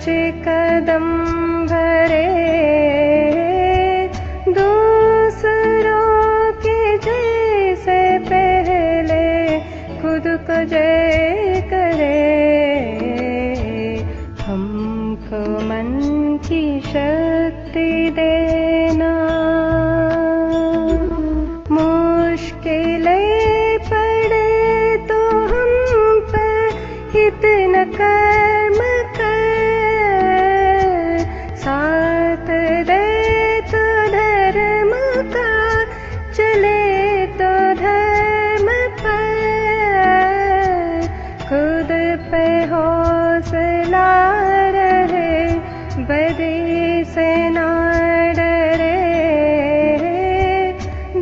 कदम भरे दूसरों के जैसे पहले खुद को जय करे हमको मन की शक्ति देना मुश्किलें पड़े तो हम पर इतना कर्म कर साथ दे तो धर्म का चले तो धर्म पर खुद पे हौसला रहे बदी से ना डरे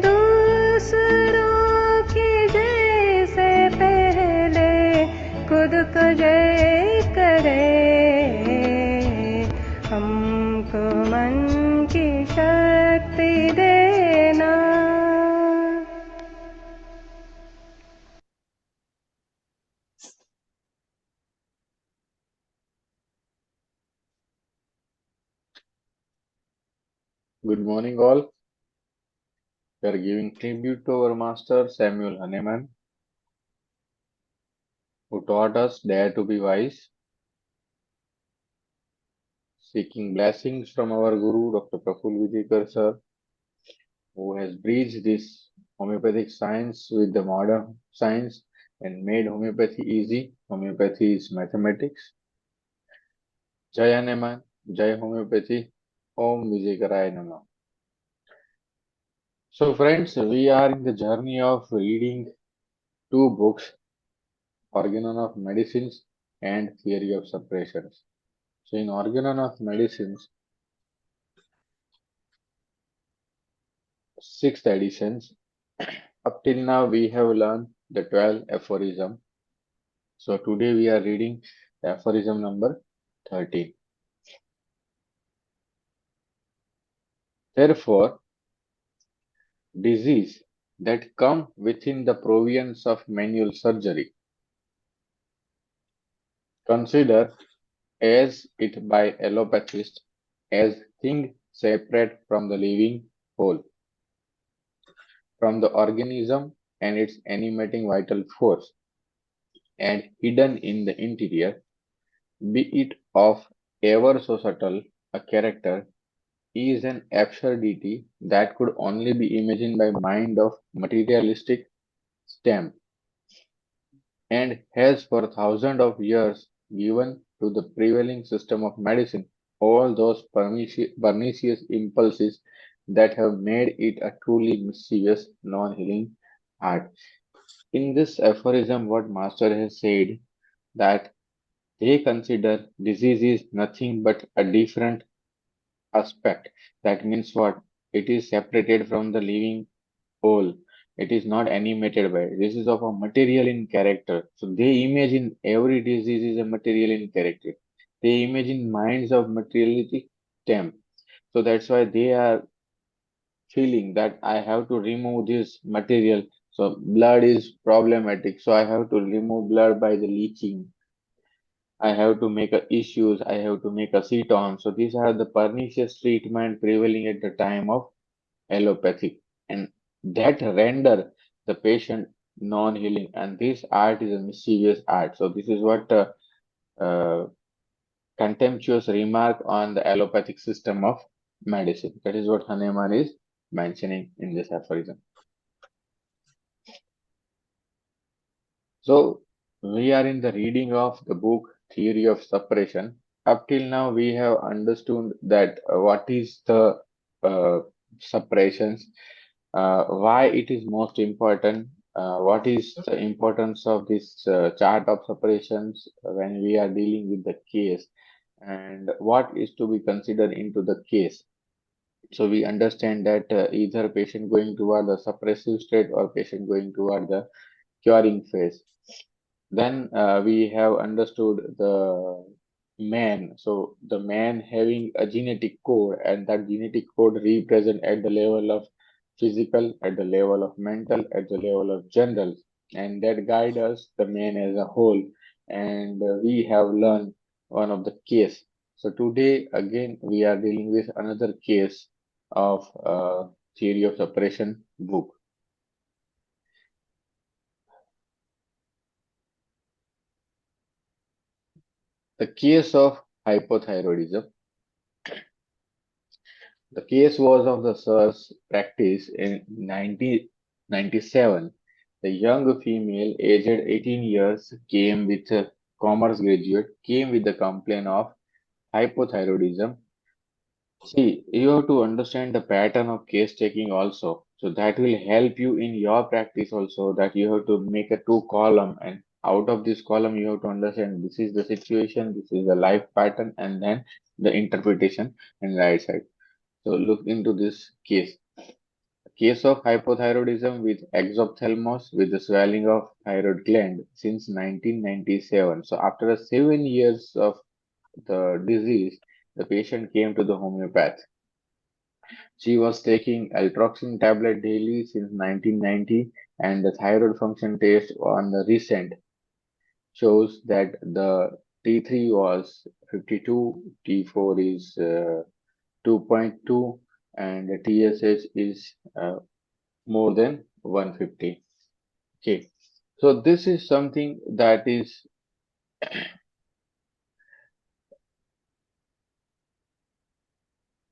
दूसरों की जैसे पहले खुद को जय करे हमको मन की शक्ति देना। Good morning, all. We are giving tribute to our master Samuel Hahnemann, who taught us dare to be wise, seeking blessings from our Guru Dr. Prafull Vijayakar sir, who has bridged this homeopathic science with the modern science and made homeopathy easy. Homeopathy is mathematics. Jai Hahnemann, Jai Homeopathy, Om Vijayakaraya Namah. So friends, we are in the journey of reading two books, Organon of Medicines and Theory of Separations. So in Organon of Medicines, 6th editions, up till now we have learned the 12 aphorism. So today we are reading aphorism number 13. Therefore, disease that come within the province of manual surgery, consider as it by allopathists as thing separate from the living whole, from the organism and its animating vital force, and hidden in the interior, be it of ever so subtle a character, is an absurdity that could only be imagined by mind of materialistic stamp, and has for thousands of years given to the prevailing system of medicine all those pernicious impulses that have made it a truly mischievous, non-healing art. In this aphorism, what Master has said that they consider disease is nothing but a different aspect. That means what? It is separated from the living whole. It is not animated by it. This is of a material in character. So they imagine every disease is a material in character. They imagine minds of materiality stamp. So that's why they are feeling that I have to remove this material. So blood is problematic. So I have to remove blood by the leaching. I have to make a issues. I have to make a ceton. So these are the pernicious treatment prevailing at the time of allopathy, and that render the patient non-healing. And this art is a mischievous art. So this is what uh, contemptuous remark on the allopathic system of medicine. That is what Hahnemann is mentioning in this aphorism. So we are in the reading of the book Theory of Suppression. Up till now, we have understood that what is the separations, why it is most important, what is the importance of this chart of separations when we are dealing with the case, and what is to be considered into the case. So we understand that either patient going toward the suppressive state or patient going toward the curing phase. Then we have understood the man. So the man having a genetic code, and that genetic code represent at the level of physical, at the level of mental, at the level of general, and that guide us the man as a whole. And we have learned one of the case. So today again we are dealing with another case of theory of suppression book. The case of hypothyroidism. The case was of the sir's practice in 1997. The young female, aged 18 years, came with a commerce graduate, came with the complaint of hypothyroidism. See, you have to understand the pattern of case taking also. So that will help you in your practice also, that you have to make a two column, and out of this column you have to understand this is the situation, this is the life pattern, and then the interpretation and right side. So look into this case. Case of hypothyroidism with exophthalmos with the swelling of thyroid gland since 1997. So after 7 years of the disease, the patient came to the homeopath. She was taking altroxin tablet daily since 1990, and the thyroid function test on the recent shows that the T3 was 52, T4 is 2.2, and the TSH is more than 150. Okay, so this is something that is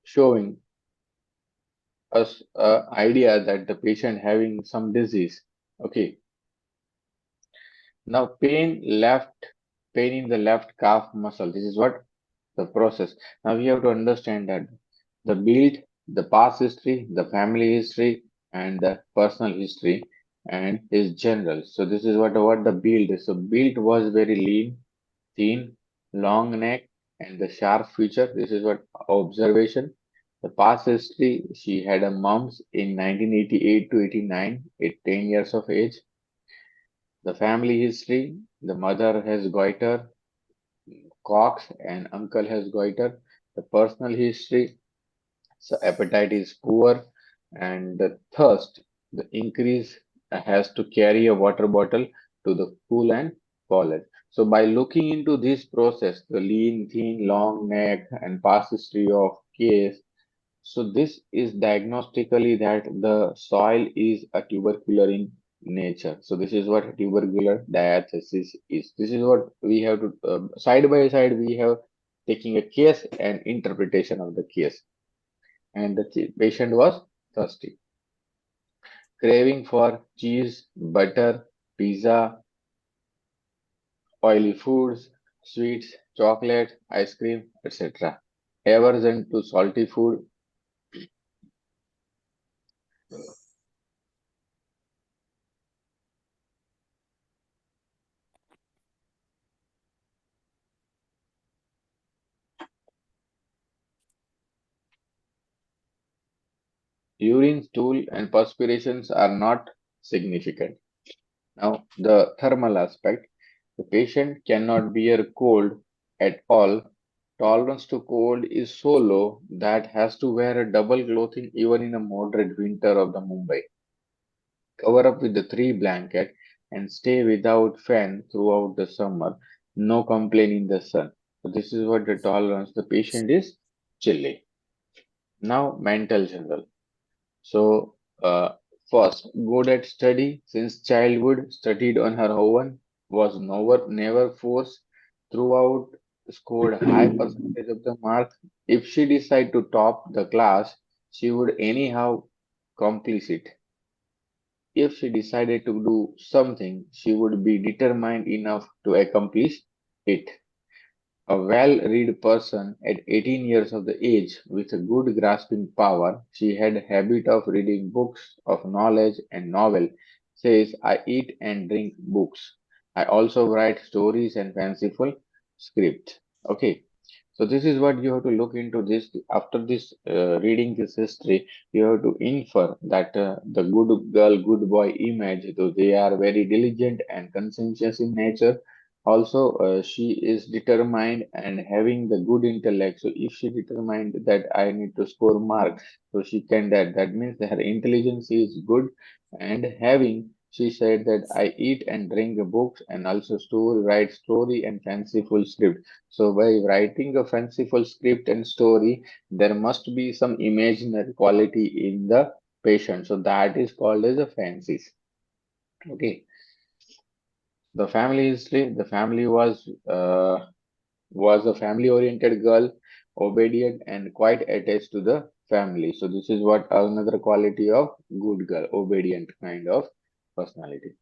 showing us a idea that the patient having some disease. Okay, now pain in the left calf muscle. This is what the process. Now we have to understand that the build, the past history, the family history, and the personal history, and is general. So this is what the build is. So build was very lean, thin, long neck, and the sharp feature. This is what observation. The past history, she had a mumps in 1988 to 89 at 10 years of age. The family history, the mother has goiter, Cox, and uncle has goiter. The personal history, so appetite is poor, and the thirst, the increase has to carry a water bottle to the pool and college. So by looking into this process, the lean, thin, long neck, and past history of case, so this is diagnostically that the soil is a tubercular in nature. So this is what tubercular diathesis is. This is what we have to side by side we have taking a case and interpretation of the case. And the patient was thirsty, craving for cheese, butter, pizza, oily foods, sweets, chocolate, ice cream, etc. Aversion to salty food. Urine, stool, and perspirations are not significant. Now, the thermal aspect. The patient cannot bear cold at all. Tolerance to cold is so low that has to wear a double clothing even in a moderate winter of the Mumbai. Cover up with the three blanket and stay without fan throughout the summer. No complaint in the sun. So this is what the tolerance. The patient is chilly. Now, mental general. So, first, good at study since childhood, studied on her own, was never forced throughout, scored high percentage of the mark. If she decided to top the class, she would anyhow accomplish it. If she decided to do something, she would be determined enough to accomplish it. A well-read person at 18 years of the age with a good grasping power, she had a habit of reading books of knowledge and novel, says I eat and drink books. I also write stories and fanciful scripts. Okay, so this is what you have to look into this. After this reading this history, you have to infer that the good girl, good boy image, though they are very diligent and conscientious in nature, also, she is determined and having the good intellect. So, if she determined that I need to score marks, so she can that. That means that her intelligence is good and having She said that I eat and drink books and also write story and fanciful script. So by writing a fanciful script and story, there must be some imaginary quality in the patient. So that is called as a fancies. Okay. The family history. The family was a family-oriented girl, obedient and quite attached to the family. So this is what another quality of good girl, obedient kind of personality.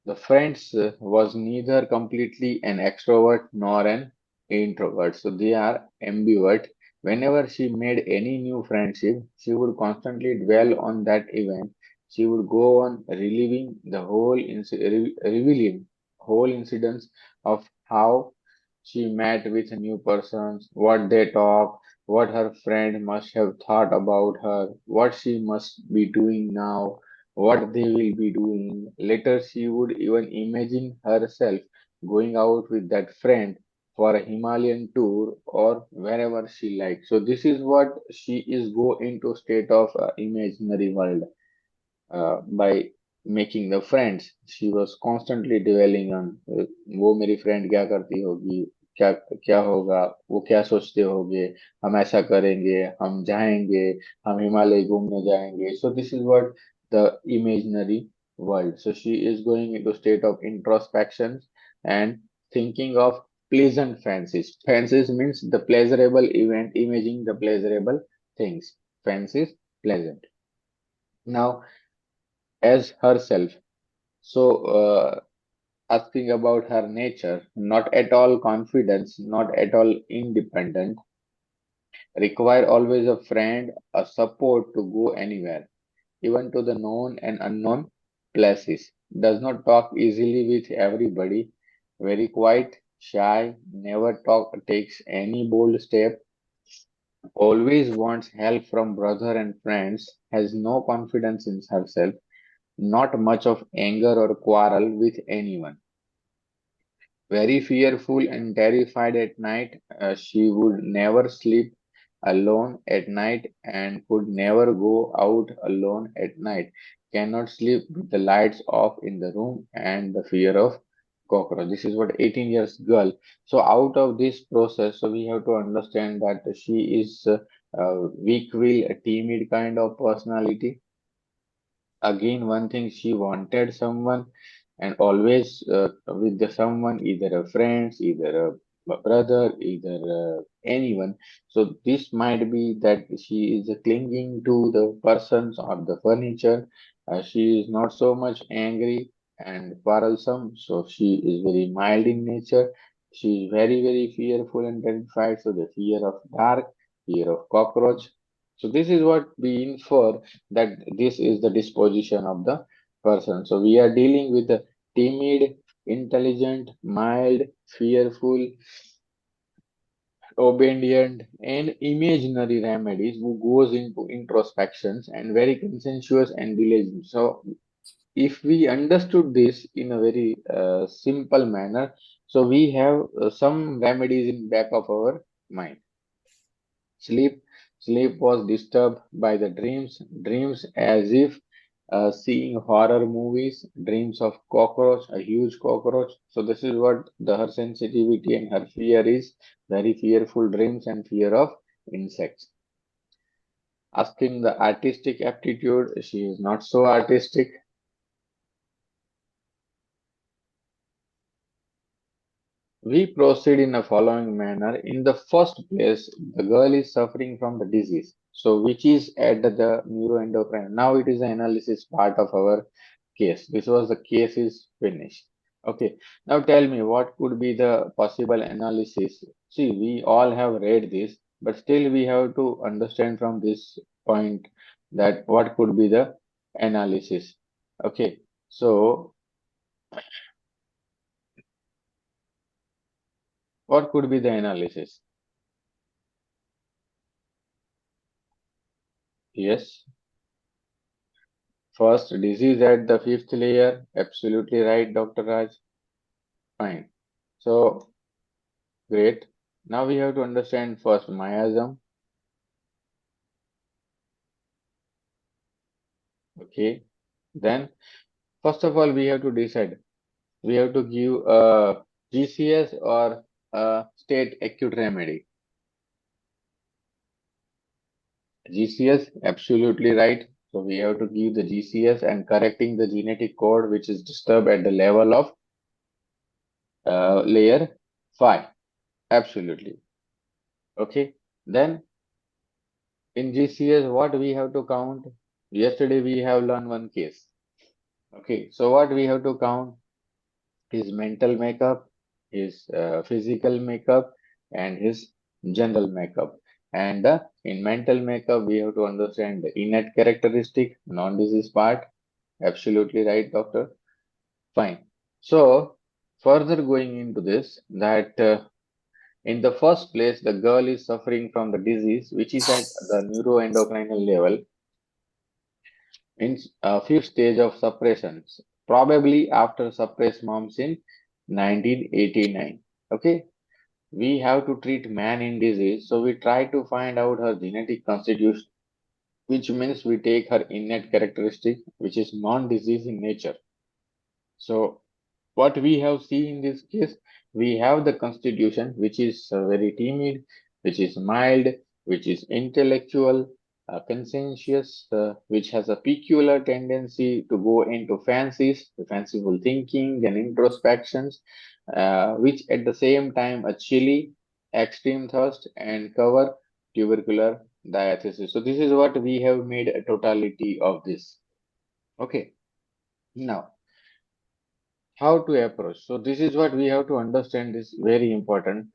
The friends was neither completely an extrovert nor an introvert, so they are ambivert. Whenever she made any new friendship, she would constantly dwell on that event. She would go on reliving the revealing whole incidents of how she met with new persons, what they talk, what her friend must have thought about her, what she must be doing now, what they will be doing. Later, she would even imagine herself going out with that friend for a Himalayan tour or wherever she likes. So this is what she is go into state of imaginary world by making the friends. She was constantly dwelling on वो मेरी friend क्या करती होगी, क्या क्या होगा, वो क्या सोचते होंगे, हम ऐसा करेंगे, हम जाएंगे, हम हिमालय घूमने जाएंगे. So this is what the imaginary world. So she is going into state of introspection and thinking of pleasant fancies. Fancies means the pleasurable event, imaging the pleasurable things. Fancies, pleasant. Now, as herself. So, asking about her nature, not at all confidence, not at all independent, require always a friend, a support to go anywhere, even to the known and unknown places. Does not talk easily with everybody, very quiet, shy, never takes any bold step, always wants help from brother and friends, has no confidence in herself, not much of anger or quarrel with anyone. Very fearful and terrified at night, she would never sleep alone at night and could never go out alone at night. Cannot sleep with the lights off in the room and the fear of cockroach. This is what 18 years girl. So out of this process, so we have to understand that she is weak will, a timid kind of personality. Again, one thing she wanted someone and always with the someone, either a friend, either a brother, either anyone. So this might be that she is clinging to the persons or the furniture. She is not so much angry and quarrelsome, so she is very mild in nature. She is very, very fearful and terrified. So the fear of dark, fear of cockroach. So this is what we infer that this is the disposition of the person. So we are dealing with a timid, intelligent, mild, fearful, obedient, and imaginary remedies who goes into introspections and very consensuous and diligent. So if we understood this in a very simple manner, so we have some remedies in back of our mind. Sleep. Sleep was disturbed by the dreams. Dreams as if seeing horror movies. Dreams of cockroach, a huge cockroach. So this is what her sensitivity and her fear is. Very fearful dreams and fear of insects. Asking the artistic aptitude. She is not so artistic. We proceed in the following manner. In the first place, the girl is suffering from the disease, so which is at the neuroendocrine. Now it is the analysis part of our case. This was the case is finished. Okay. Now tell me what could be the possible analysis. See, we all have read this, but still we have to understand from this point that what could be the analysis. Okay. So what could be the analysis? Yes. First, disease at the fifth layer. Absolutely right, Dr. Raj. Fine. So, great. Now we have to understand first miasm. Okay. Then First of all, we have to decide. We have to give a GCS or a state acute remedy. GCS, absolutely right. So we have to give the GCS and correcting the genetic code which is disturbed at the level of layer 5. Absolutely. Okay. Then in GCS, what we have to count? Yesterday we have learned one case. Okay. So what we have to count? His mental makeup, his physical makeup, and his general makeup. And in mental makeup, we have to understand the innate characteristic, non-disease part. Absolutely right, doctor. Fine. So, further going into this, that in the first place, the girl is suffering from the disease, which is at the neuroendocrinal level in a fifth stage of suppression, probably after suppressed moms in 1989. Okay, we have to treat man in disease, so we try to find out her genetic constitution, which means we take her innate characteristic, which is non-disease in nature. So what we have seen in this case, we have the constitution which is very timid, which is mild, which is intellectual, conscientious, which has a peculiar tendency to go into fancies, fanciful thinking and introspections, which at the same time a chilly, extreme thirst and cover tubercular diathesis. So this is what we have made a totality of this. Okay. Now, how to approach? So this is what we have to understand is very important.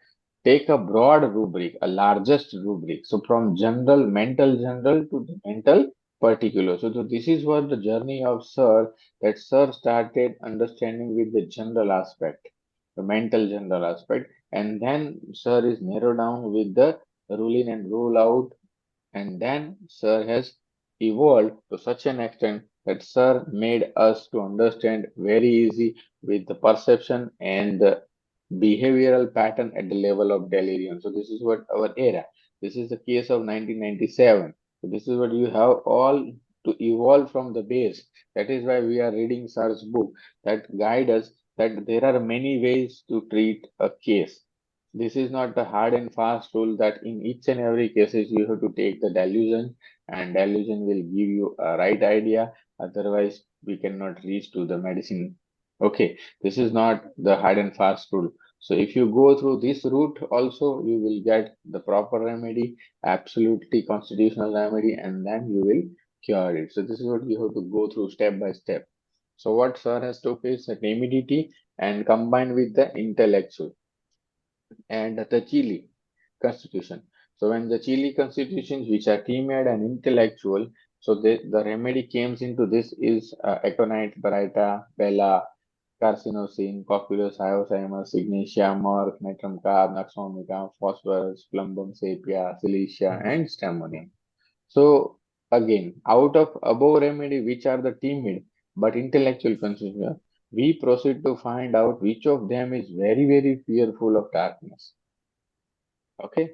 Take a broad rubric, a largest rubric. So from mental general to the mental particular. So this is what the journey of Sir that Sir started understanding with the general aspect, the mental general aspect, and then Sir is narrowed down with the rule in and rule out, and then Sir has evolved to such an extent that Sir made us to understand very easy with the perception and the behavioral pattern at the level of delirium. So this is what our era. This is the case of 1997. So this is what you have all to evolve from the base. That is why we are reading Sir's book that guide us that there are many ways to treat a case. This is not the hard and fast rule that in each and every cases you have to take the delusion and delusion will give you a right idea. Otherwise, we cannot reach to the medicine. Okay, this is not the hard and fast rule. So if you go through this route also, you will get the proper remedy, absolutely constitutional remedy, and then you will cure it. So this is what you have to go through step by step. So what Sir has took is the timidity and combined with the intellectual and the Chile constitution. So when the Chile constitutions, which are timid and intellectual, so the remedy comes into this is aconite, baryta, bella, carcinosin, cocculus, hyoscyamus, ignatia, myrrh, natrum carb, naxonica, phosphorus, plumbum, sepia, silicia, and stramonium. So again, out of above remedy, which are the timid but intellectual constitution, we proceed to find out which of them is very, very fearful of darkness. Okay,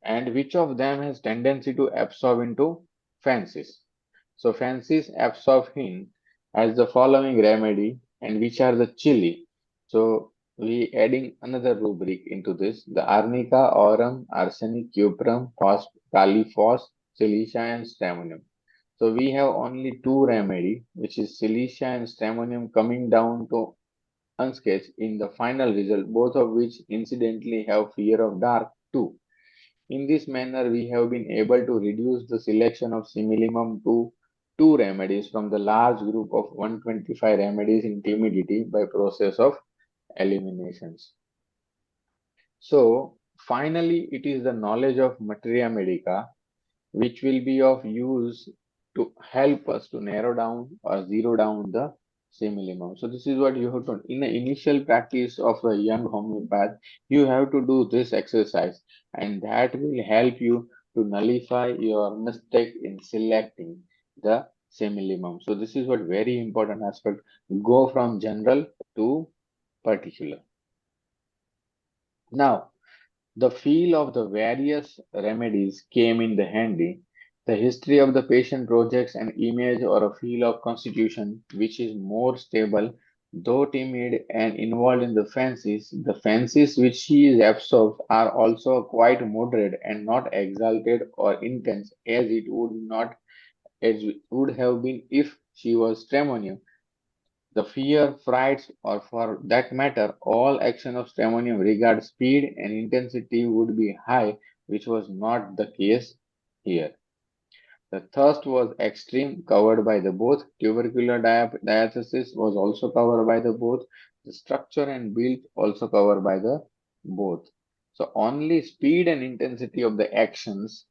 and which of them has tendency to absorb into fancies. So fancies absorb him as the following remedy, and which are the chili. So we adding another rubric into this: the arnica, aurum, arsenic, cuprum, kali, silicia, and stramonium. So we have only two remedy, which is silicia and stramonium, coming down to unscathed in the final result, both of which incidentally have fear of dark too. In this manner, we have been able to reduce the selection of similimum to two remedies from the large group of 125 remedies in timidity by process of eliminations. So, finally, it is the knowledge of materia medica which will be of use to help us to narrow down or zero down the similimum. So this is what you have to, in the initial practice of a young homeopath, you have to do this exercise and that will help you to nullify your mistake in selecting the similimum. So this is what very important aspect, go from general to particular. Now, the feel of the various remedies came in the handy The history of the patient projects an image or a feel of constitution which is more stable, though timid and involved in the fancies. The fancies which she is absorbed are also quite moderate and not exalted or intense as it would have been if she was Stramonium. The fear, frights, or for that matter, all action of Stramonium regard speed and intensity would be high, which was not the case here. The thirst was extreme, covered by the both. Tubercular diathesis was also covered by the both. The structure and build also covered by the both. So only speed and intensity of the actions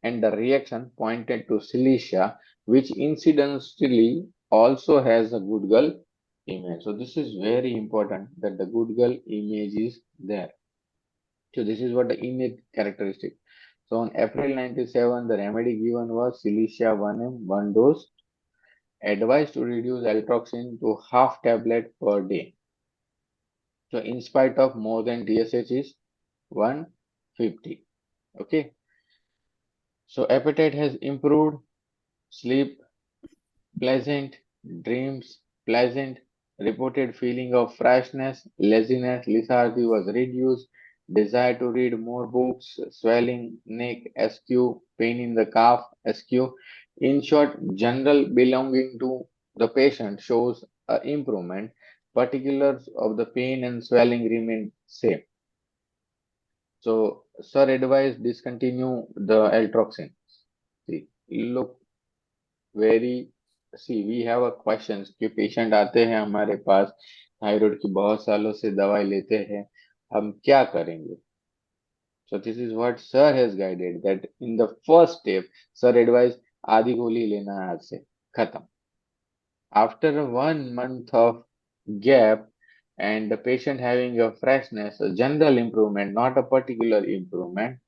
and the reaction pointed to Cilicia, which incidentally also has a good girl image. So this is very important that the good girl image is there. So this is what the innate characteristic. So on April 97, the remedy given was Cilicia 1M, 1 dose, advised to reduce altroxin to half tablet per day. So in spite of more than TSH is 150. Okay. So appetite has improved, sleep pleasant, dreams pleasant, reported feeling of freshness, laziness, lethargy was reduced, desire to read more books, swelling, neck, SQ, pain in the calf, SQ. In short, general belonging to the patient shows a improvement. Particulars of the pain and swelling remain same. So, sir advised discontinue the altroxin. See, look very see we have a questions कि patient आते हैं हमारे पास thyroid की बहुत सालों से दवाई लेते हैं हम क्या करेंगे so this is what sir has guided that in the first step sir advised आधी गोली लेना है आज से खत्म after 1 month of gap and the patient having a freshness a general improvement not a particular improvement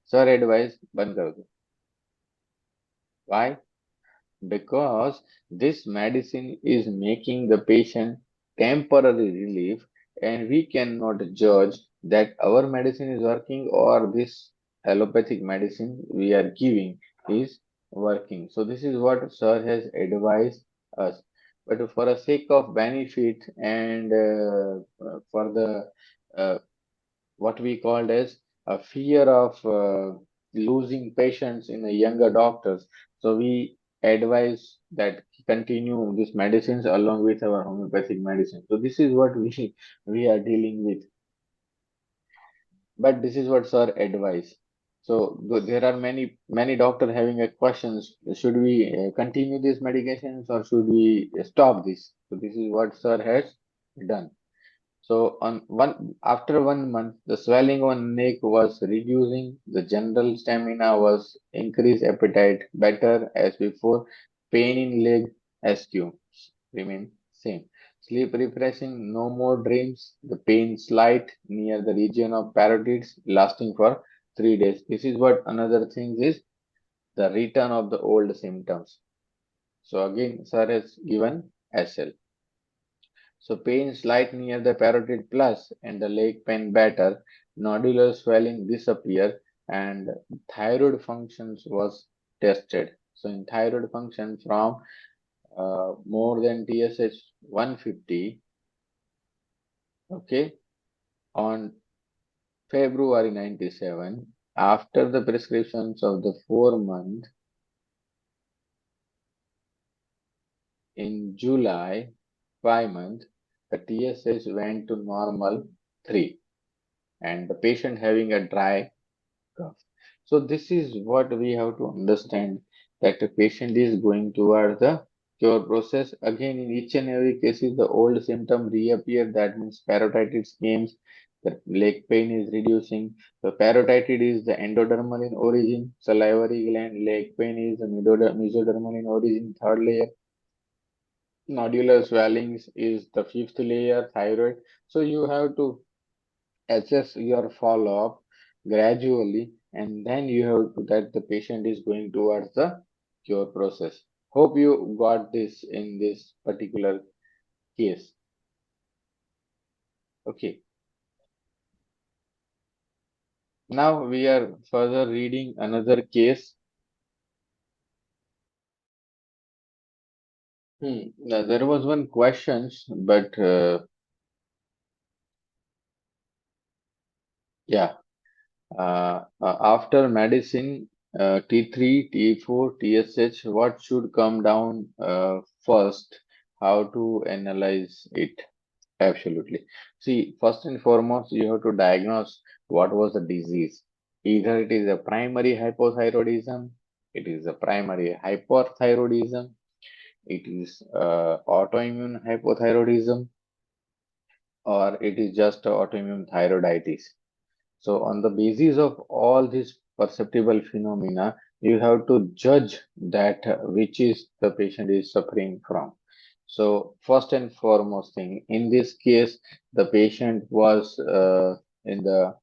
sir advised बंद कर दो why because this medicine is making the patient temporary relief and we cannot judge that our medicine is working or this allopathic medicine we are giving is working. So this is what sir has advised us. But for the sake of benefit and for the what we called as a fear of losing patients in the younger doctors. So we advise that continue these medicines along with our homeopathic medicine. So this is what we are dealing with. But this is what sir advise. So there are many doctors having a questions. Should we continue these medications or should we stop this? So this is what sir has done. So on one after 1 month, the swelling on neck was reducing, the general stamina was increased, appetite better as before, pain in leg SQ remain same. Sleep refreshing, no more dreams, the pain slight near the region of parotids lasting for 3 days. This is what another thing is the return of the old symptoms. So again, sir has given SL. So pain slight near the parotid plus and the leg pain better, nodular swelling disappear and thyroid functions was tested. So in thyroid function from more than TSH 150, okay, on February 97, after the prescriptions of the 4 month, in July 5 month, the TSH went to normal 3 and the patient having a dry cough. So this is what we have to understand that the patient is going toward the cure process. Again, in each and every cases, the old symptom reappear. That means parotitis comes. The leg pain is reducing. The parotitis is the endodermal in origin. Salivary gland. Leg pain is the mesodermal in origin. Third layer. Nodular swellings is the fifth layer. Thyroid. So you have to assess your follow-up gradually and then you have to that the patient is going towards the cure process. Hope you got this in this particular case. Okay. Now we are further reading another case There was one question, but yeah, after medicine, T3, T4, TSH, what should come down first? How to analyze it? Absolutely. See, first and foremost, you have to diagnose what was the disease. Either it is a primary hypothyroidism, it is a primary hyperthyroidism, it is autoimmune hypothyroidism, or it is just autoimmune thyroiditis. So, on the basis of all these perceptible phenomena, you have to judge that which is the patient is suffering from. So, first and foremost thing, in this case, the patient was in the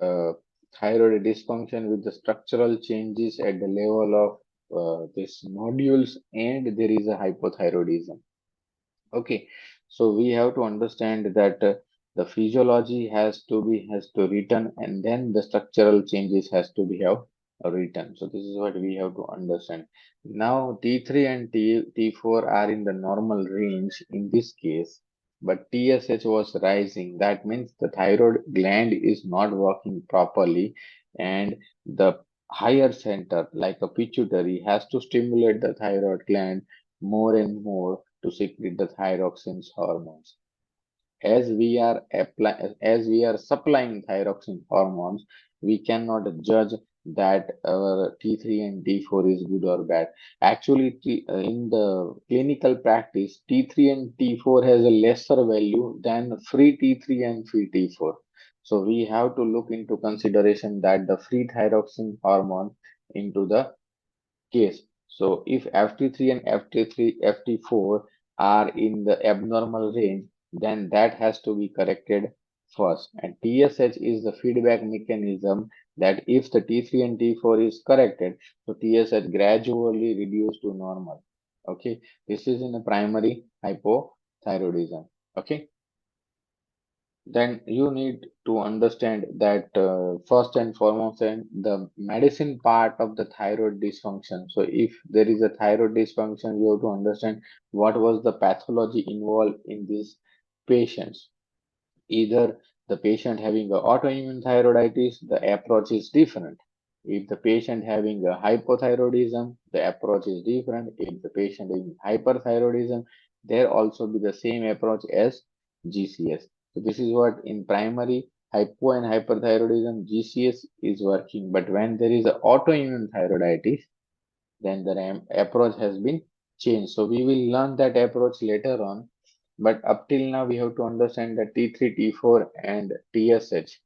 uh, thyroid dysfunction with the structural changes at the level of these nodules, and there is a hypothyroidism. Okay, so we have to understand that the physiology has to return, and then the structural changes has to be have written. So this is what we have to understand. Now T3 and T4 are in the normal range in this case, but TSH was rising. That means the thyroid gland is not working properly, and the higher center, like a pituitary, has to stimulate the thyroid gland more and more to secrete the thyroxine hormones. As we are supplying thyroxine hormones, we cannot judge that our T3 and T4 is good or bad. Actually, in the clinical practice, T3 and T4 has a lesser value than free T3 and free T4. So we have to look into consideration that the free thyroxine hormone into the case. So if FT3 and FT4 are in the abnormal range, then that has to be corrected first. And TSH is the feedback mechanism that if the T3 and T4 is corrected, so TSH gradually reduced to normal. Okay, this is in the primary hypothyroidism. Okay, then you need to understand that first and foremost and the medicine part of the thyroid dysfunction. So if there is a thyroid dysfunction, you have to understand what was the pathology involved in these patients. Either the patient having a autoimmune thyroiditis, the approach is different. If the patient having a hypothyroidism, the approach is different. If the patient is hyperthyroidism, there also be the same approach as GCS. So this is what in primary hypo and hyperthyroidism GCS is working. But when there is a autoimmune thyroiditis, then the approach has been changed. So we will learn that approach later on, but up till now, we have to understand that T3, T4, and TSH.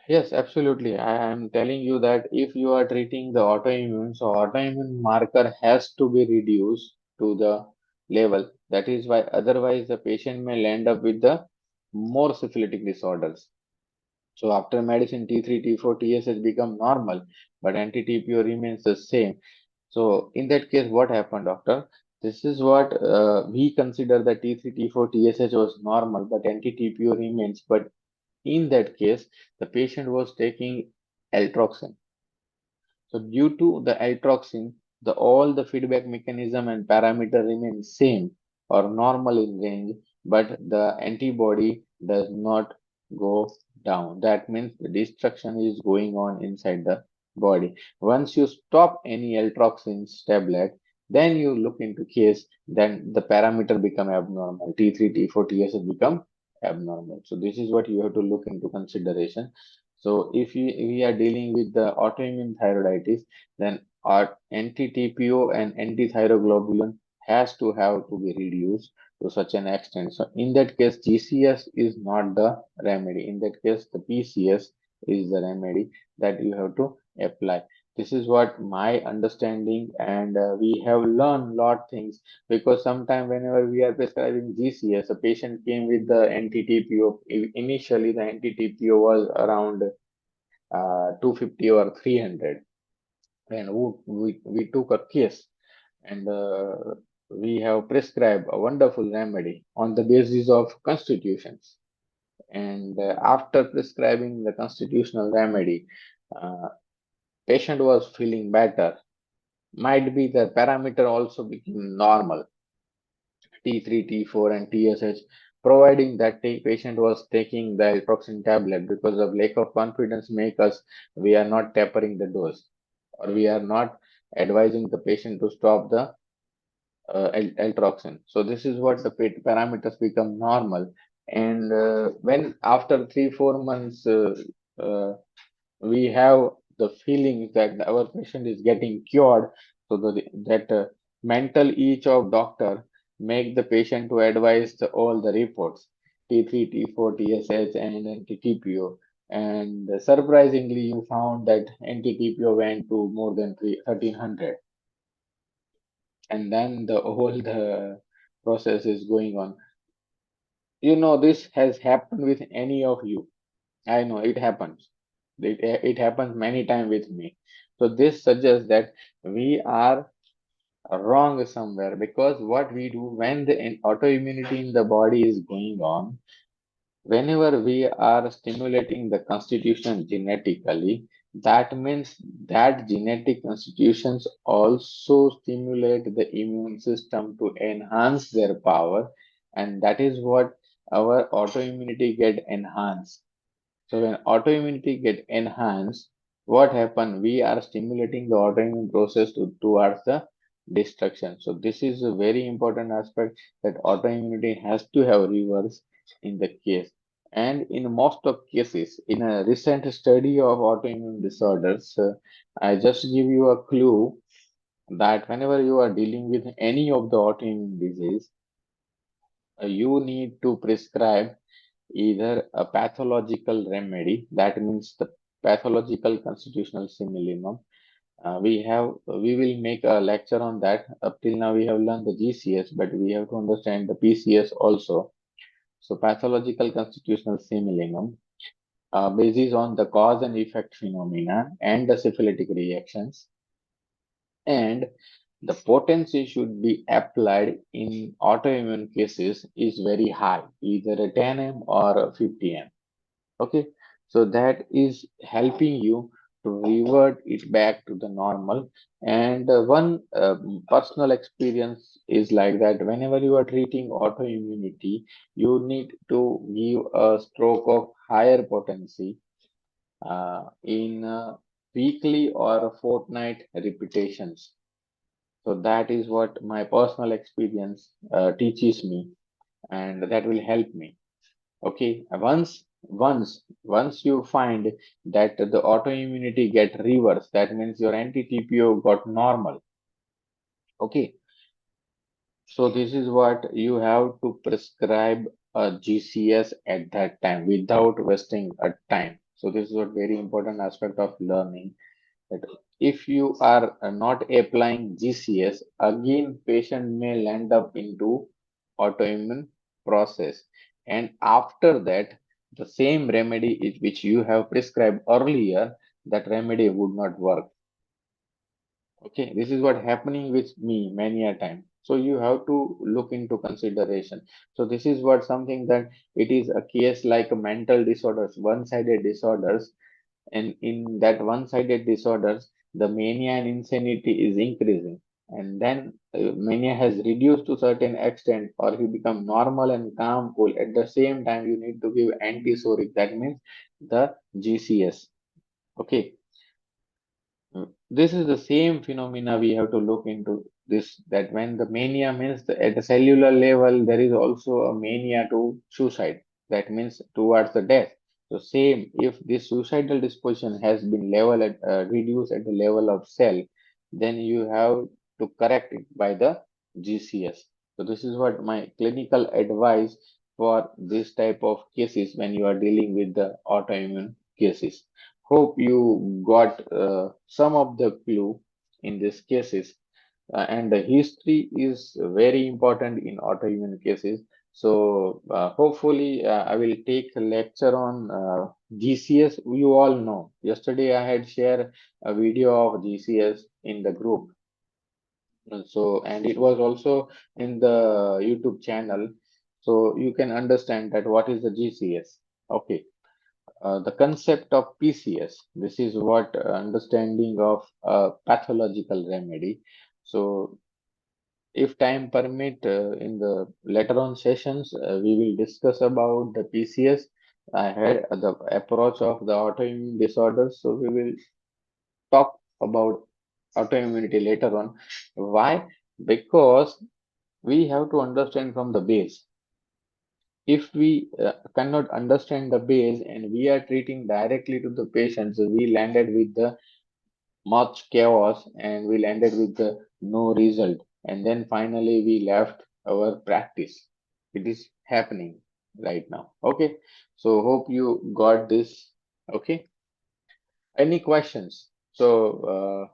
Yes, absolutely. I am telling you that if you are treating the autoimmune, so autoimmune marker has to be reduced to the level. That is why otherwise the patient may end up with the more syphilitic disorders. So after medicine, T3, T4, TSH become normal, but anti-TPO remains the same. So in that case, what happened, doctor? This is what we consider that T3, T4, TSH was normal, but anti-TPO remains. But in that case, the patient was taking altroxin. So due to the altroxin, all the feedback mechanism and parameter remain same or normal in range, but the antibody does not go down. That means the destruction is going on inside the body. Once you stop any altroxin tablet, then you look into case, then the parameter become abnormal. T3, T4, TSH become abnormal. So this is what you have to look into consideration. So if we are dealing with the autoimmune thyroiditis, then our anti-TPO and anti-thyroglobulin has to have to be reduced to such an extent. So in that case, GCS is not the remedy. In that case, the PCS is the remedy that you have to apply. This is what my understanding, and we have learned lot things because sometime whenever we are prescribing GCS, a patient came with the anti-TPO. Initially, the anti-TPO was around 250 or 300, and we took a case, and we have prescribed a wonderful remedy on the basis of constitutions. And after prescribing the constitutional remedy, uh, patient was feeling better, Might be the parameter also became normal, T3, T4, and TSH, providing that the patient was taking the alproxin tablet because of lack of confidence make us we are not tapering the dose, or we are not advising the patient to stop the altroxin. So this is what the parameters become normal. And when after 3 4 months uh, we have the feeling that our patient is getting cured, so that mental each of doctor make the patient to advise all the reports, T3, T4, TSH, and anti-TPO. And surprisingly, you found that anti-TPO went to more than 1300, and then the whole the process is going on. This has happened with any of you. I know it happens. It happens many times with me. So this suggests that we are wrong somewhere, because what we do when the autoimmunity in the body is going on, whenever we are stimulating the constitution genetically, that means that genetic constitutions also stimulate the immune system to enhance their power, and that is what our autoimmunity get enhanced. So when autoimmunity get enhanced, what happen? We are stimulating the autoimmune process towards the destruction. So this is a very important aspect, that autoimmunity has to have reverse in the case. And in most of cases, in a recent study of autoimmune disorders, I just give you a clue that whenever you are dealing with any of the autoimmune disease, you need to prescribe either a pathological remedy, that means the pathological constitutional simillimum. We will make a lecture on that. Up till now, we have learned the GCS, but we have to understand the PCS also. So, pathological constitutional simillimum, basis on the cause and effect phenomena and the syphilitic reactions, and the potency should be applied in autoimmune cases is very high, either a 10 m or a 50 m. Okay, so that is helping you to revert it back to the normal. And one personal experience is like that whenever you are treating autoimmunity, you need to give a stroke of higher potency in weekly or fortnight repetitions. So that is what my personal experience teaches me, and that will help me. Okay, once you find that the autoimmunity get reversed, that means your anti-TPO got normal. Okay, so this is what you have to prescribe a GCS at that time without wasting a time. So this is a very important aspect of learning, that if you are not applying GCS, again patient may land up into autoimmune process. And after that, the same remedy is which you have prescribed earlier, that remedy would not work. Okay, this is what happening with me many a time. So you have to look into consideration. So this is what something that it is a case like a mental disorders, one-sided disorders, and in that one-sided disorders, the mania and insanity is increasing. And then mania has reduced to certain extent, or you become normal and calm, cool. At the same time, you need to give antisoric. That means the GCS. Okay. This is the same phenomena we have to look into this, that when the mania means at the cellular level, there is also a mania to suicide. That means towards the death. So same, if this suicidal disposition has been reduced at the level of cell, then you have to correct it by the GCS. So this is what my clinical advice for this type of cases when you are dealing with the autoimmune cases. Hope you got some of the clue in these cases. And the history is very important in autoimmune cases. So hopefully I will take a lecture on GCS. You all know. Yesterday I had shared a video of GCS in the group. So, and it was also in the YouTube channel. So you can understand that what is the GCS. Okay. the concept of PCS. This is what understanding of pathological remedy. So, if time permit, in the later on sessions, we will discuss about the PCS. I had the approach of the autoimmune disorders, so we will talk about autoimmunity later on. Why? Because we have to understand from the base. If we cannot understand the base and we are treating directly to the patients, we landed with the much chaos and we landed with the no result. And then finally we left our practice. It is happening right now. Okay. So hope you got this. Okay. Any questions? So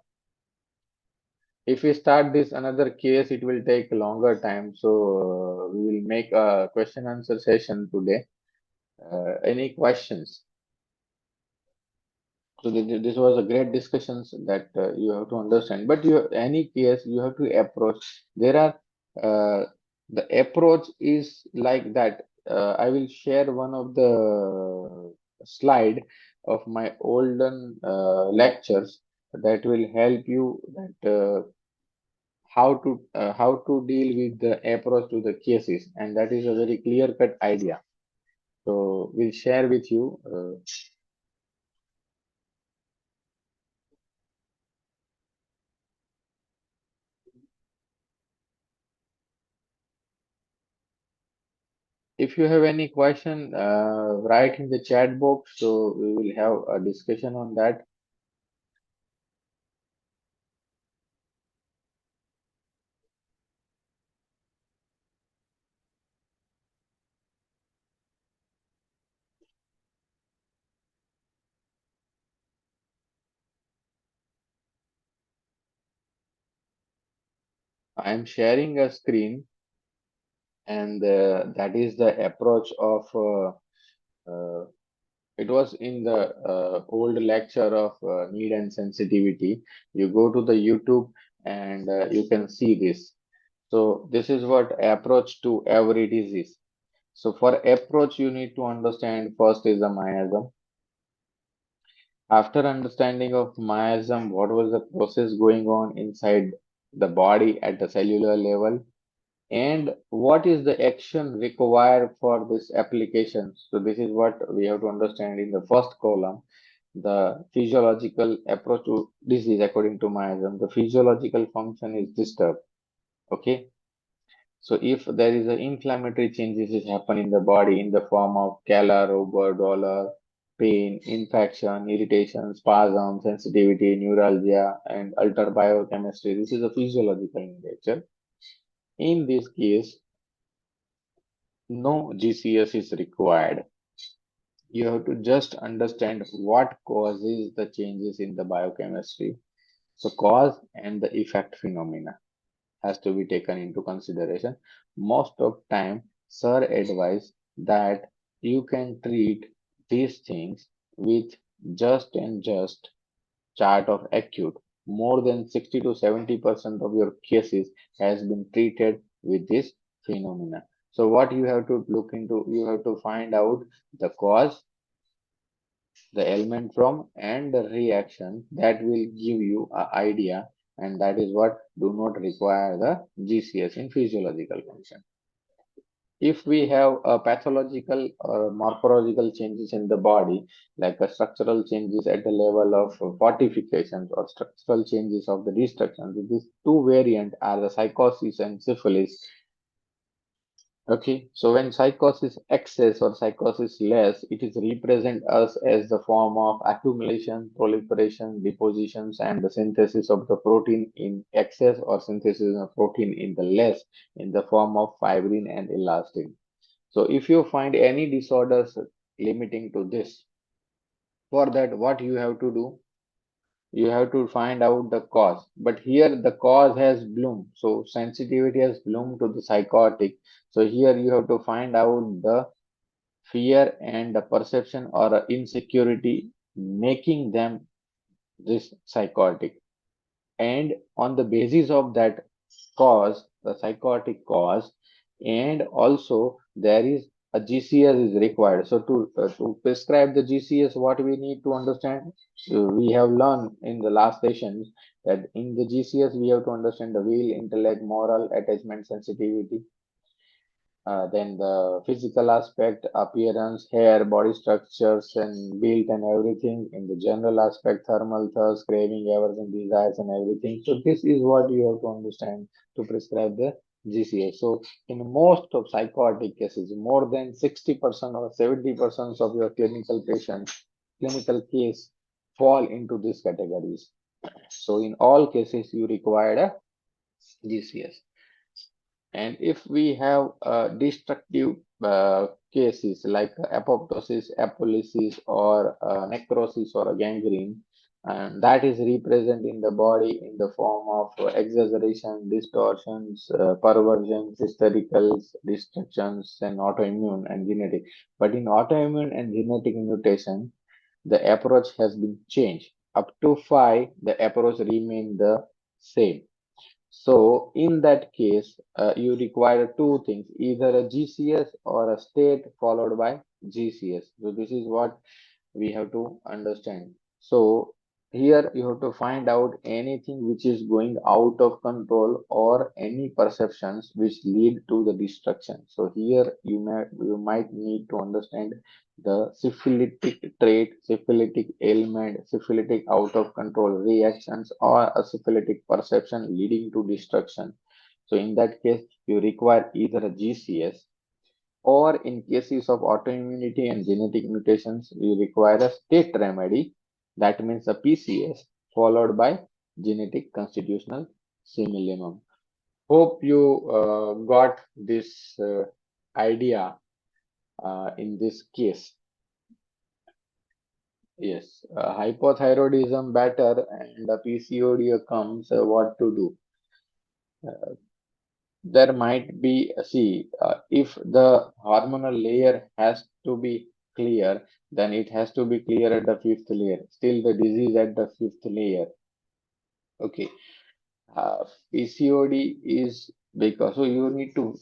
if we start this another case, it will take longer time. So we will make a question answer session today. Any questions? So this was a great discussions that you have to understand. But you any case you have to approach. There are the approach is like that. I will share one of the slide of my olden lectures that will help you that how to deal with the approach to the cases, and that is a very clear cut idea. So we'll share with you. If you have any question, write in the chat box, so we will have a discussion on that. I am sharing a screen, and that is the approach of. It was in the old lecture of need and sensitivity. You go to the YouTube, and you can see this. So this is what approach to every disease. So for approach, you need to understand first is the miasm. After understanding of miasm, what was the process going on inside the body at the cellular level, and what is the action required for this application? So this is what we have to understand in the first column. The physiological approach to disease according to miasm. The physiological function is disturbed. Okay. So if there is an inflammatory changes is happen in the body in the form of calor, rubor, dolor, pain, infection, irritation, spasm, sensitivity, neuralgia, and altered biochemistry, this is a physiological in nature. In this case, no GCS is required. You have to just understand what causes the changes in the biochemistry. So cause and the effect phenomena has to be taken into consideration. Most of time, sir advise that you can treat these things with just chart of acute. More than 60 to 70% of your cases has been treated with this phenomena. So what you have to look into, you have to find out the cause, the element from, and the reaction that will give you an idea, and that is what do not require the GCS in physiological function. If we have a pathological or morphological changes in the body, like a structural changes at the level of fortifications or structural changes of the destruction, these two variant are the psychosis and syphilis. Okay, so when psychosis excess or psychosis less, it is represent us as the form of accumulation, proliferation, depositions, and the synthesis of the protein in excess or synthesis of protein in the less in the form of fibrin and elastin. So if you find any disorders limiting to this, for that what you have to do? You have to find out the cause. But here the cause has bloomed. So sensitivity has bloomed to the psychotic. So here you have to find out the fear and the perception or insecurity making them this psychotic. And on the basis of that cause, the psychotic cause, and also there is a GCS is required. So to prescribe the GCS, what we need to understand, we have learned in the last sessions that in the GCS we have to understand the will, intellect, moral, attachment, sensitivity, then the physical aspect, appearance, hair, body structures, and build and everything. In the general aspect, thermal, thirst, craving, aversion, desires, and everything. So this is what you have to understand to prescribe the GCA. So in most of psychotic cases, more than 60% or 70% of your clinical patients, clinical case fall into these categories. So in all cases, you require a GCS. And if we have destructive cases like apoptosis, apolysis, or necrosis or gangrene, and that is represent in the body in the form of exaggeration, distortions, perversions, hystericals, destructions, and autoimmune and genetic. But in autoimmune and genetic mutation, the approach has been changed. Up to 5, the approach remain the same. So in that case, you require two things, either a GCS or a state followed by GCS. So this is what we have to understand. So here you have to find out anything which is going out of control or any perceptions which lead to the destruction. So here you might need to understand the syphilitic trait, syphilitic ailment, syphilitic out of control reactions, or a syphilitic perception leading to destruction. So in that case, you require either a GCS, or in cases of autoimmunity and genetic mutations, you require a state remedy, that means a PCS, followed by genetic constitutional simillimum. Hope you got this idea in this case. Yes, hypothyroidism better and the PCOD comes, what to do? There might be, see, if the hormonal layer has to be clear, then it has to be clear at the fifth layer. Still, the disease at the fifth layer. Okay. PCOD is because so you need to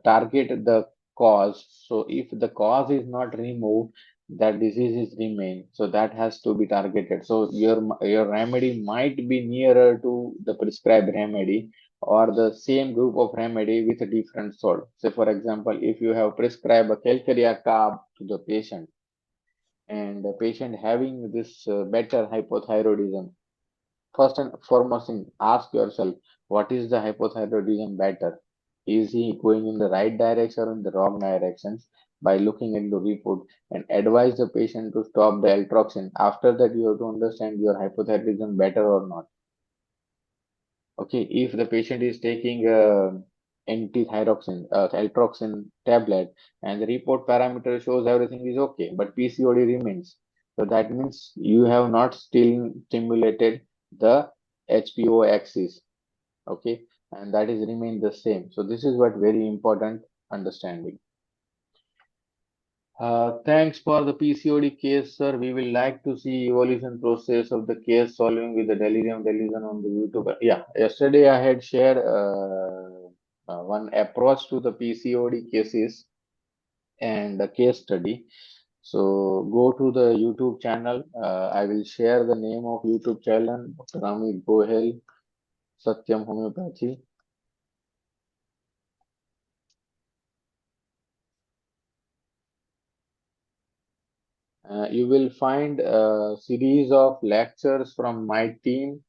target the cause. So if the cause is not removed, that disease is remain. So that has to be targeted. So your remedy might be nearer to the prescribed remedy or the same group of remedy with a different salt. So for example, if you have prescribed a calcarea carb to the patient and the patient having this better hypothyroidism, first and foremost thing, ask yourself, what is the hypothyroidism better? Is he going in the right direction or in the wrong directions? By looking into report and advise the patient to stop the altroxin. After that, you have to understand your hypothyroidism better or not. Okay, if the patient is taking altroxin tablet, and the report parameter shows everything is okay, but PCOD remains. So that means you have not still stimulated the HPO axis, okay, and that is remain the same. So this is what very important understanding. Thanks for the PCOD case, sir. We will like to see evolution process of the case solving with the delirium delusion on the YouTube. Yeah, yesterday I had shared one approach to the PCOD cases and the case study. So go to the YouTube channel. I will share the name of YouTube channel, Dr. Amit Gohel, Satyam Homeopathy. You will find a series of lectures from my team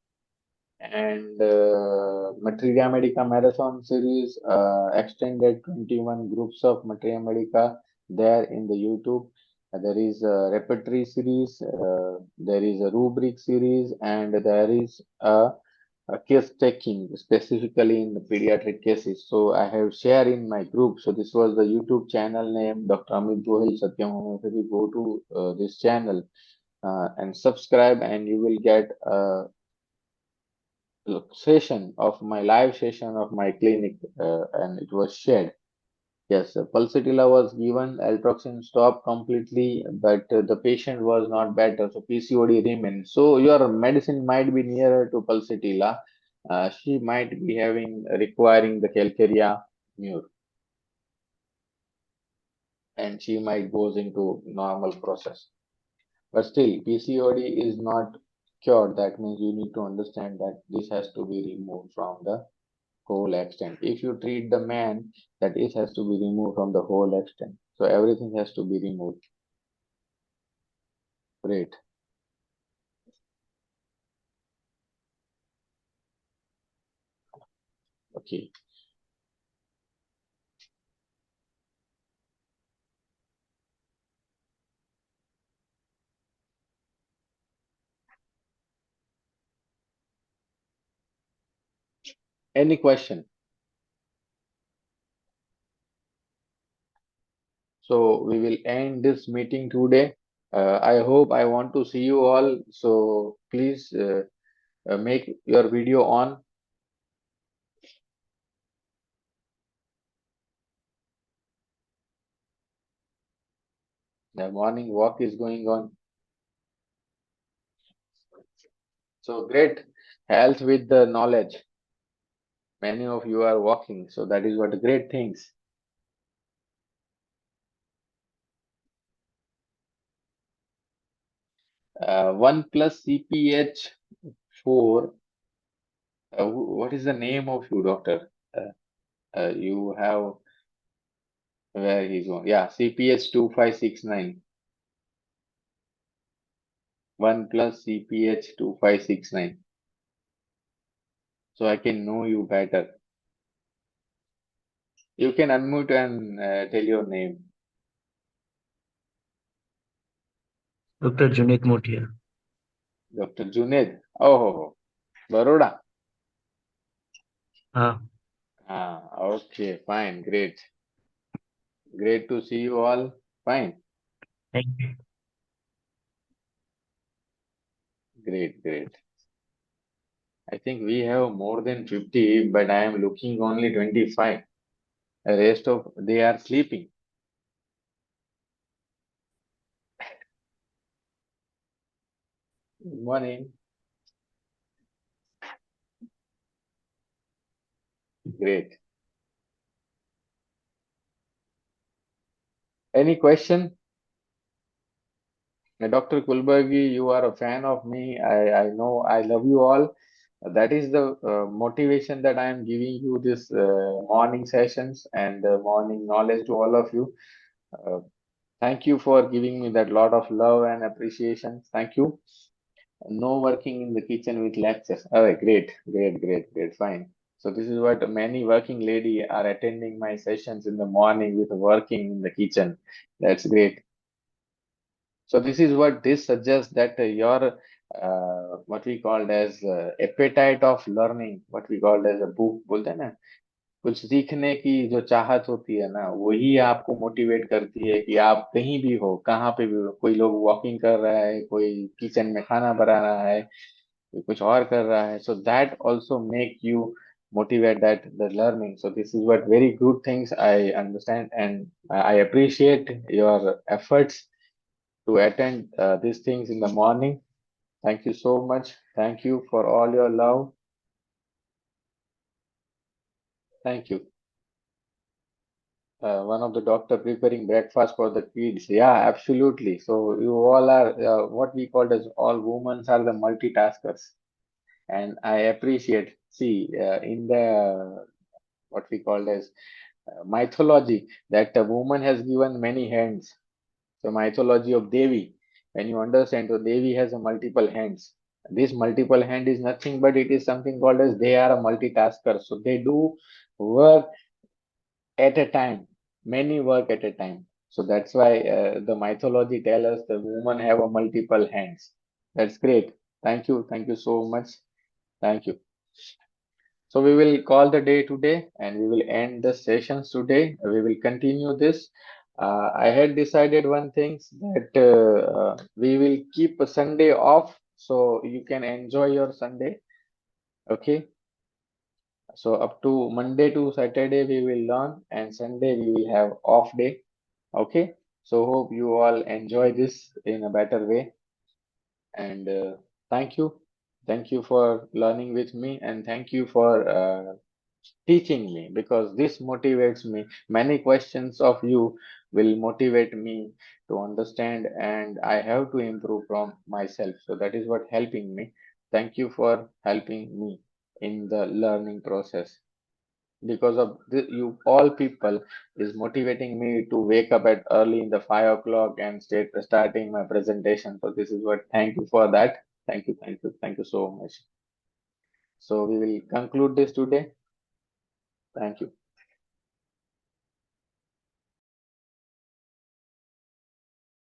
and Materia Medica Marathon Series, extended 21 groups of Materia Medica there in the YouTube. There is a repertory series, there is a rubric series, and there is a case taking specifically in the pediatric cases. So I have shared in my group. So this was the YouTube channel name, Dr. Amit Gohel Satyam Homeopathy. Go to this channel and subscribe, and you will get session of my live session of my clinic, and it was shared. Yes, pulsatilla was given, altroxin stopped completely, but the patient was not better, so PCOD remained. So your medicine might be nearer to pulsatilla. She might be having requiring the calcarea mure. and she might goes into normal process. But still, PCOD is not cured. That means you need to understand that this has to be removed from the whole extent. If you treat the man, that is has to be removed from the whole extent. So everything has to be removed. Great. Okay. Any question? So we will end this meeting today. I hope I want to see you all. So please make your video on. The morning walk is going on. So great. Health with the knowledge. Many of you are walking. So that is what great things. 1 plus CPH 4. What is the name of you, doctor? You have where he's going. Yeah, CPH 2569. 1 plus CPH 2569. So I can know you better. You can unmute and tell your name. Dr. Junaid Motia. Dr. Junaid. Oh, Baroda. Ah, Okay, fine, great. Great to see you all. Fine, thank you. great. I think we have more than 50, but I am looking only 25. The rest of they are sleeping. Good morning. Great. Any question? Dr. Kulbergi, you are a fan of me. I know I love you all. That is the motivation that I am giving you this morning sessions and morning knowledge to all of you. Uh, thank you for giving me that lot of love and appreciation. Thank you. No working in the kitchen with lectures. All right, great, fine. So this is what many working lady are attending my sessions in the morning with working in the kitchen. That's great. So this is what this suggests that your what we called as appetite of learning, what we called as a book बोलते हैं ना, कुछ सीखने की जो चाहत होती है ना, वही आपको मोटिवेट करती है कि आप कहीं भी हो, कहाँ पे भी हो, कोई लोग वॉकिंग कर रहा है, कोई किचन में खाना बना रहा है, कोई कुछ और कर रहा है. So that also make you motivate that the learning. So this is what very good things I understand and I appreciate your efforts to attend these things in the morning. Thank you so much. Thank you for all your love. Thank you. One of the doctor preparing breakfast for the kids. Yeah, absolutely. So you all are what we call as all women are the multitaskers, and I appreciate. See, in the what we call as mythology, that a woman has given many hands. So mythology of Devi, when you understand, so Devi has a multiple hands. This multiple hand is nothing but it is something called as they are a multitasker. So they do work at a time, many work at a time. So that's why the mythology tell us the woman have a multiple hands. That's great. Thank you so much. Thank you. So we will call the day today and we will end the sessions today. We will continue this. I had decided one thing that we will keep a Sunday off so you can enjoy your Sunday. Okay. So up to Monday to Saturday we will learn and Sunday we will have off day. Okay. So hope you all enjoy this in a better way. And thank you. Thank you for learning with me and thank you for teaching me because this motivates me. Many questions of you will motivate me to understand, and I have to improve from myself. So that is what helping me. Thank you for helping me in the learning process. Because of you all people is motivating me to wake up at early in the 5 o'clock and starting my presentation. So this is what, thank you for that. Thank you so much. So we will conclude this today. Thank you.